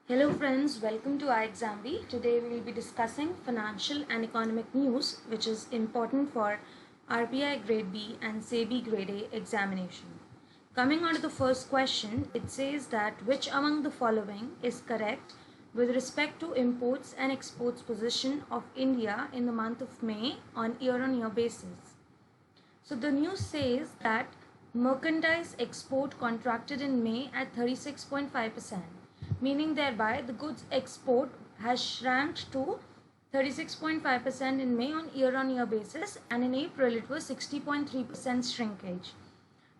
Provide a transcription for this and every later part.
Hello friends, welcome to ixamBee. Today we will be discussing financial and economic news which is important for RBI Grade B and SEBI Grade A examination. Coming on to the first question, it says that which among the following is correct with respect to imports and exports position of India in the month of May on year-on-year basis. So the news says that merchandise export contracted in May at 36.5%. Meaning thereby the goods export has shrunk to 36.5% in May on year-on-year basis, and in April it was 60.3% shrinkage.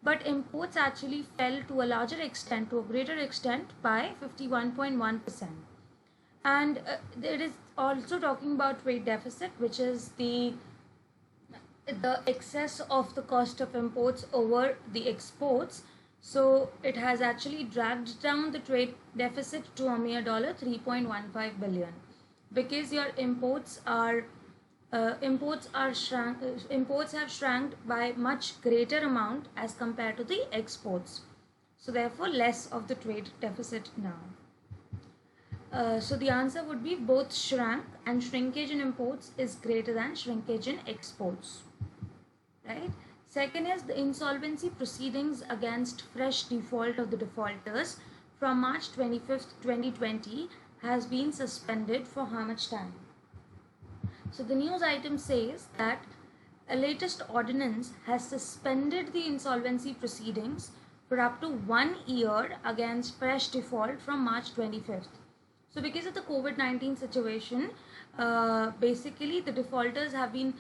But imports actually fell to a larger extent, to a greater extent, by 51.1%. And it is also talking about trade deficit, which is the excess of the cost of imports over the exports. So it has actually dragged down the trade deficit to a mere $3.15 billion, because your imports have shrunk by much greater amount as compared to the exports. So therefore less of the trade deficit now. So the answer would be both shrank, and shrinkage in imports is greater than shrinkage in exports, right? Second is the insolvency proceedings against fresh default of the defaulters from March 25th, 2020 has been suspended for how much time? So the news item says that a latest ordinance has suspended the insolvency proceedings for up to 1 year against fresh default from March 25th. So because of the COVID-19 situation, basically the defaulters have been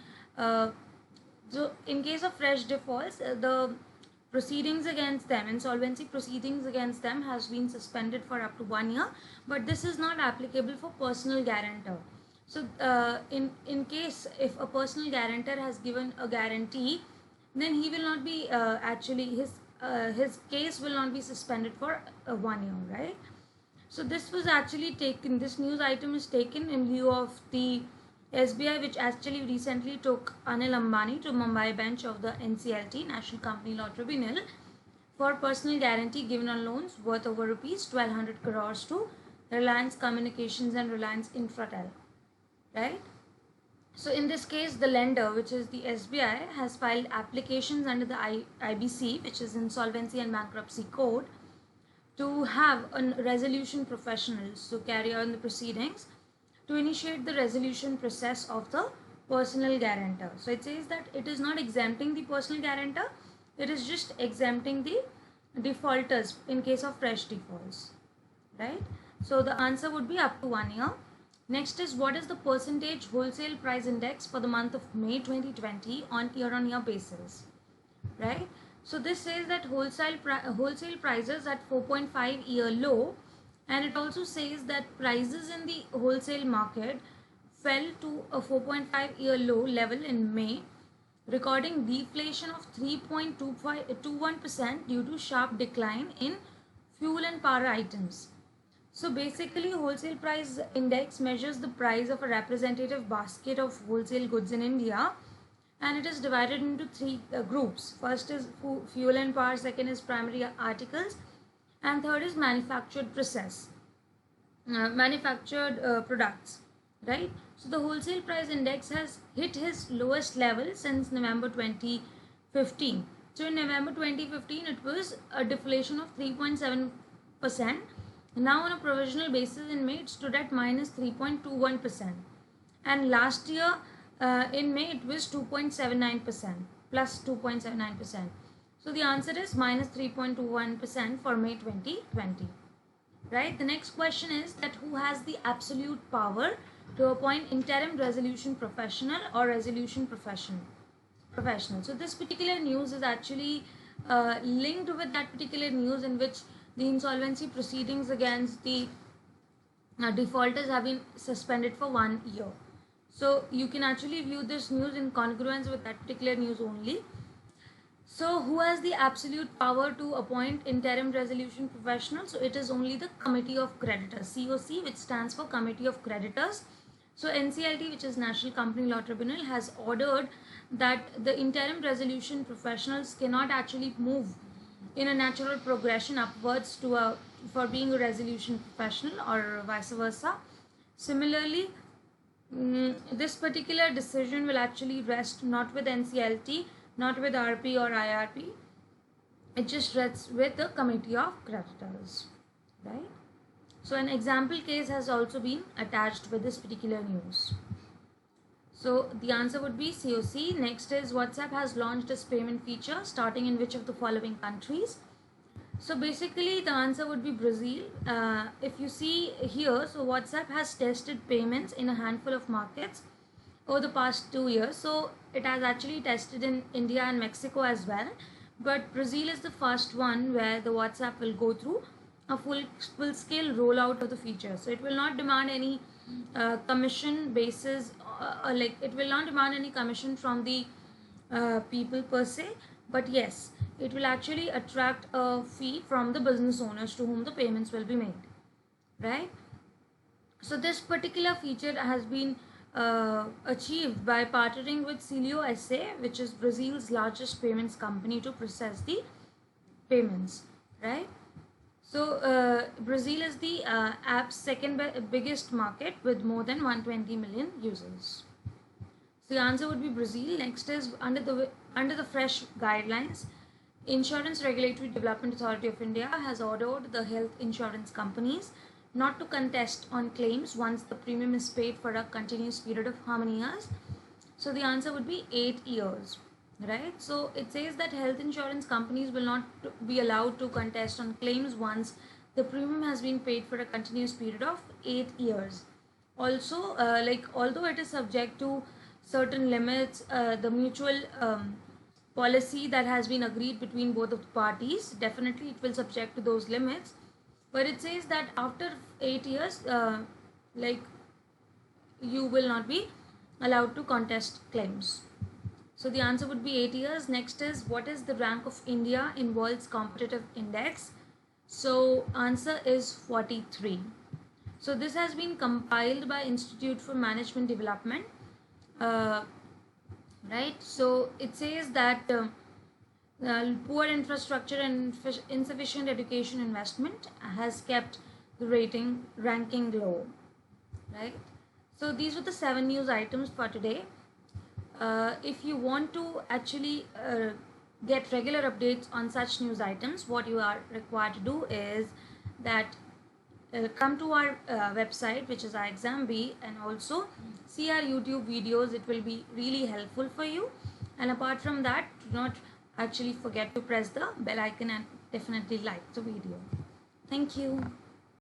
so in case of fresh defaults, the proceedings against them, insolvency proceedings against them has been suspended for up to 1 year, but this is not applicable for personal guarantor. So in case if a personal guarantor has given a guarantee, then he will not be his case will not be suspended for 1 year, right? So this was actually taken, this news item is taken in lieu of the SBI, which actually recently took Anil Ambani to Mumbai bench of the NCLT, National Company Law Tribunal, for personal guarantee given on loans worth over rupees 1200 crores to Reliance Communications and Reliance Infratel, right? So in this case, the lender, which is the SBI, has filed applications under the IBC, which is Insolvency and Bankruptcy Code, to have a resolution professionals to carry on the proceedings to initiate the resolution process of the personal guarantor. So it says that it is not exempting the personal guarantor, it is just exempting the defaulters in case of fresh defaults, right? So the answer would be up to 1 year. Next is, what is the percentage wholesale price index for the month of May 2020 on year-on-year basis, right? So this says that wholesale prices at 4.5 year low, and it also says that prices in the wholesale market fell to a 4.5 year low level in May, recording deflation of 3.21% due to sharp decline in fuel and power items. So basically, wholesale price index measures the price of a representative basket of wholesale goods in India, and it is divided into three groups. First is fuel and power, second is primary articles, and third is manufactured products, right? So the wholesale price index has hit his lowest level since November 2015. So in November 2015, it was a deflation of 3.7%. Now on a provisional basis in May, it stood at minus 3.21%. And last year in May, it was 2.79%, plus 2.79%. So the answer is minus 3.21% for May 2020, right? The next question is that who has the absolute power to appoint interim resolution professional or resolution professional. So this particular news is actually linked with that particular news in which the insolvency proceedings against the defaulters have been suspended for 1 year. So you can actually view this news in congruence with that particular news only. So who has the absolute power to appoint interim resolution professional? So it is only the Committee of Creditors, COC, which stands for Committee of Creditors. So NCLT, which is National Company Law Tribunal, has ordered that the interim resolution professionals cannot actually move in a natural progression upwards to a for being a resolution professional or vice versa. Similarly, this particular decision will actually rest not with NCLT, not with RP or IRP. It just rests with the committee of creditors, right? So an example case has also been attached with this particular news. So the answer would be COC. Next is WhatsApp has launched its payment feature starting in which of the following countries? So basically the answer would be Brazil. If you see here, so WhatsApp has tested payments in a handful of markets over the past 2 years. So it has actually tested in India and Mexico as well. But Brazil is the first one where the WhatsApp will go through a full-scale rollout of the feature. So it will not demand any commission basis, like it will not demand any commission from the people per se, but yes, it will actually attract a fee from the business owners to whom the payments will be made, right? So this particular feature has been achieved by partnering with Celio SA, which is Brazil's largest payments company, to process the payments, right? So Brazil is the app's second biggest market with more than 120 million users. So the answer would be Brazil. Next is under the fresh guidelines, Insurance Regulatory Development Authority of India has ordered the health insurance companies not to contest on claims once the premium is paid for a continuous period of how many years? So the answer would be 8 years, right? So it says that health insurance companies will not be allowed to contest on claims once the premium has been paid for a continuous period of 8 years. Also, although it is subject to certain limits, the mutual policy that has been agreed between both of the parties, definitely it will subject to those limits. But it says that after 8 years, you will not be allowed to contest claims. So the answer would be 8 years. Next is, what is the rank of India in World's Competitive Index? So answer is 43. So this has been compiled by Institute for Management Development, right? So it says that poor infrastructure and insufficient education investment has kept the ranking low, right? So these were the 7 news items for today. If you want to actually get regular updates on such news items, what you are required to do is that come to our website, which is ixamBee, and also see our YouTube videos. It will be really helpful for you. And apart from that, do not actually forget to press the bell icon and definitely like the video. Thank you.